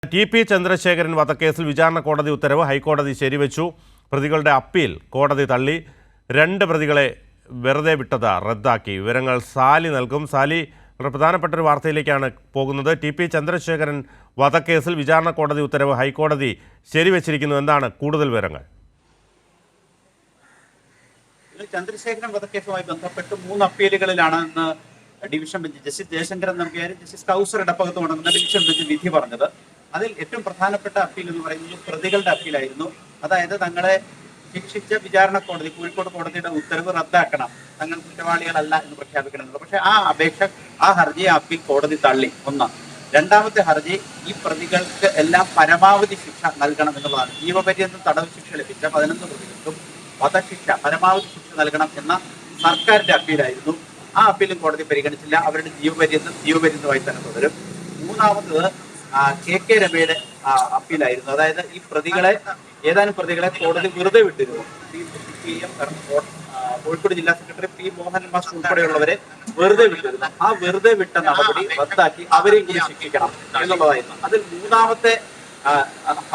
TP. Chandrasekharan വധക്കേസിൽ വിചാരണ കോടതി ഉത്തരവ് ഹൈക്കോടതി ശരിവെച്ചു. പ്രതികളുടെ അപ്പീൽ കോടതി തള്ളി. 2 പ്രതികളെ വെറുതെ വിട്ടത് റദ്ദാക്കി. വിവരങ്ങൾ സാലി നൽകും. സാലി, വളരെ പ്രധാനപ്പെട്ട ഒരു വാർത്തയിലേക്കാണ് പോകുന്നത്. ടി.പി. ചന്ദ്രശേഖരൻ വധക്കേസിൽ വിചാരണ കോടതി ഉത്തരവ് ഹൈക്കോടതി ശരിവെച്ചിരിക്കുന്നു. എന്താണ് കൂടുതൽ വിവരങ്ങൾ? ചന്ദ്രശേഖരൻ വധക്കേസുമായി ബന്ധപ്പെട്ട് 3 അപ്പീലുകളിലാണ് ഇന്ന് ഡിവിഷൻ ബെഞ്ച് ജസ്റ്റിസ് ജയശങ്കരൻ നമ്പ്യാരും ജസ്റ്റിസ് കൗസർ ഇടപ്പകത്തും അടങ്ങുന്ന ഡിവിഷൻ ബെഞ്ച് വിധി പറഞ്ഞത്. അതിൽ ഏറ്റവും പ്രധാനപ്പെട്ട അപ്പീൽ എന്ന് പറയുന്നത് പ്രതികളുടെ അപ്പീലായിരുന്നു. അതായത് തങ്ങളെ ശിക്ഷിച്ച വിചാരണ കോടതി കോഴിക്കോട് കോടതിയുടെ ഉത്തരവ് റദ്ദാക്കണം, തങ്ങൾ കുറ്റവാളികളല്ല എന്ന് പ്രഖ്യാപിക്കണം എന്നുള്ളത്. പക്ഷേ ആ ഹർജി അപ്പീൽ കോടതി തള്ളി. ഒന്ന്. രണ്ടാമത്തെ ഹർജി ഈ പ്രതികൾക്ക് എല്ലാം പരമാവധി ശിക്ഷ നൽകണം എന്നുള്ളതാണ്. ജീവപര്യന്തം തടവ് ശിക്ഷ ലഭിച്ച 11 പ്രതികൾക്കും വധശിക്ഷ പരമാവധി ശിക്ഷ നൽകണം എന്ന സർക്കാരിന്റെ അപ്പീലായിരുന്നു. ആ അപ്പീലും കോടതി പരിഗണിച്ചില്ല. അവരുടെ ജീവപര്യന്തമായി തന്നെ തുടരും. മൂന്നാമത്തത് കെ രമയുടെ അപ്പീലായിരുന്നു. അതായത് ഈ ഏതാനും പ്രതികളെ കോടതി വെറുതെ വിട്ടിരുന്നു. കോഴിക്കോട് ജില്ലാ സെക്രട്ടറി പി മോഹൻ മാസ്റ്റർ ഉൾപ്പെടെയുള്ളവരെ വെറുതെ വിട്ടിരുന്നു. ആ വെറുതെ വിട്ട നടപടി റദ്ദാക്കി അവരെയും കൂടി ശിക്ഷിക്കണം എന്നുള്ളതായിരുന്നു. അതിൽ മൂന്നാമത്തെ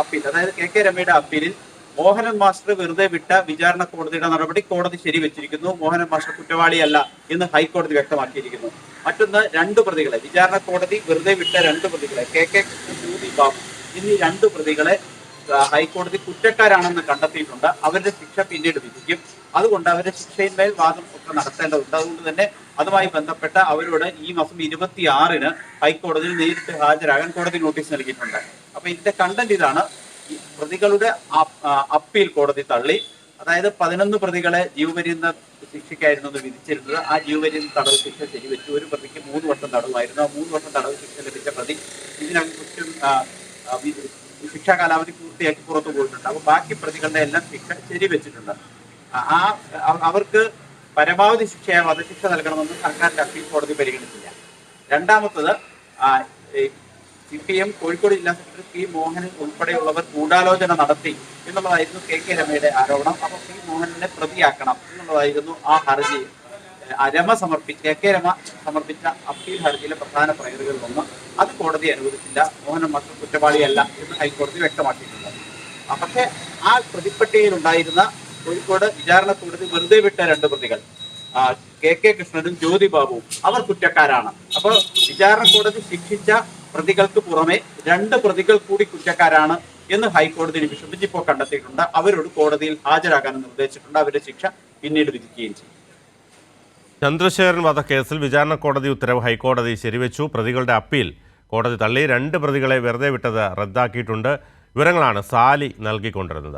അപ്പീൽ, അതായത് കെ രമയുടെ അപ്പീലിൽ മോഹനൻ മാസ്റ്റർ വെറുതെ വിട്ട വിചാരണ കോടതിയുടെ നടപടി കോടതി ശരിവെച്ചിരിക്കുന്നു. മോഹനൻ മാസ്റ്റർ കുറ്റവാളിയല്ല എന്ന് ഹൈക്കോടതി വ്യക്തമാക്കിയിരിക്കുന്നു. മറ്റൊന്ന്, 2 പ്രതികളെ വിചാരണ കോടതി വെറുതെ വിട്ട 2 പ്രതികളെ കെ ജ്യോതി ബാബു എന്നീ 2 പ്രതികളെ ഹൈക്കോടതി കുറ്റക്കാരാണെന്ന് കണ്ടെത്തിയിട്ടുണ്ട്. അവരുടെ ശിക്ഷ പിന്നീട് വിധിക്കും. അതുകൊണ്ട് അവരുടെ ശിക്ഷയിന്മേൽ വാദം ഒക്കെ നടത്തേണ്ടതുണ്ട്. അതുകൊണ്ട് തന്നെ അതുമായി ബന്ധപ്പെട്ട അവരോട് ഈ മാസം 26-ന് ഹൈക്കോടതിയിൽ നേരിട്ട് ഹാജരാകാൻ കോടതി നോട്ടീസ് നൽകിയിട്ടുണ്ട്. അപ്പൊ ഇതിന്റെ കണ്ടന്റ് ഇതാണ്. പ്രതികളുടെ അപ്പീൽ കോടതി തള്ളി. അതായത് 11 പ്രതികളെ ജീവപര്യന്തം ശിക്ഷയ്ക്കായിരുന്നു വിധിച്ചിരുന്നത്. ആ ജീവപര്യന്തം തടവ് ശിക്ഷ ശരിവെച്ചു. ഒരു പ്രതിക്ക് 3 വർഷം തടവായിരുന്നു. ആ 3 വർഷം തടവ് ശിക്ഷ ലഭിച്ച പ്രതി ഇതിനകം ശിക്ഷാ കാലാവധി പൂർത്തിയാക്കി പുറത്തു പോയിട്ടുണ്ട്. അപ്പൊ ബാക്കി പ്രതികളുടെ എല്ലാം ശിക്ഷ ശരിവെച്ചിട്ടുണ്ട്. അവർക്ക് പരമാവധി ശിക്ഷയായ വധശിക്ഷ നൽകണമെന്ന് സർക്കാരിന്റെ അപ്പീൽ കോടതി പരിഗണിച്ചില്ല. രണ്ടാമത്തത്, CPM കോഴിക്കോട് ജില്ലാ സെക്രട്ടറി പി മോഹനൻ ഉൾപ്പെടെയുള്ളവർ ഗൂഢാലോചന നടത്തി എന്നുള്ളതായിരുന്നു കെ രമയുടെ ആരോപണം. അപ്പോൾ പി മോഹനനെ പ്രതിയാക്കണം എന്നുള്ളതായിരുന്നു ആ ഹർജി. കെ രമ സമർപ്പിച്ച അപ്പീൽ ഹർജിയിലെ പ്രധാന പ്രയറുകളിലൊന്ന്. അത് കോടതി അനുവദിച്ചില്ല. മോഹനൻ മാസ്റ്റർ കുറ്റവാളിയല്ല എന്ന് ഹൈക്കോടതി വ്യക്തമാക്കിയിട്ടുണ്ട്. പക്ഷേ ആ പ്രതിപ്പട്ടികയിൽ ഉണ്ടായിരുന്ന കോഴിക്കോട് വിചാരണ കോടതി വെറുതെ വിട്ട 2 പ്രതികൾ കെ കൃഷ്ണനും ജ്യോതി ബാബുവും അവർ കുറ്റക്കാരാണ്. അപ്പോൾ വിചാരണ കോടതി ശിക്ഷിച്ച പ്രതികൾക്ക് പുറമെ 2 പ്രതികൾ കൂടി കുറ്റക്കാരാണ് എന്ന് ഹൈക്കോടതി ഡിവിഷൻ ബെഞ്ച് ഇപ്പോൾ കണ്ടെത്തിയിട്ടുണ്ട്. അവരോട് കോടതിയിൽ ഹാജരാകാനും നിർദ്ദേശിച്ചിട്ടുണ്ട്. അവരുടെ ശിക്ഷ പിന്നീട് വിധിക്കുകയും ചെയ്യും. ചന്ദ്രശേഖരൻ വധക്കേസിൽ വിചാരണ കോടതി ഉത്തരവ് ഹൈക്കോടതി ശരിവെച്ചു. പ്രതികളുടെ അപ്പീൽ കോടതി തള്ളി. 2 പ്രതികളെ വെറുതെ വിട്ടത് റദ്ദാക്കിയിട്ടുണ്ട്. വിവരങ്ങളാണ് സാലി നൽകിക്കൊണ്ടിരുന്നത്.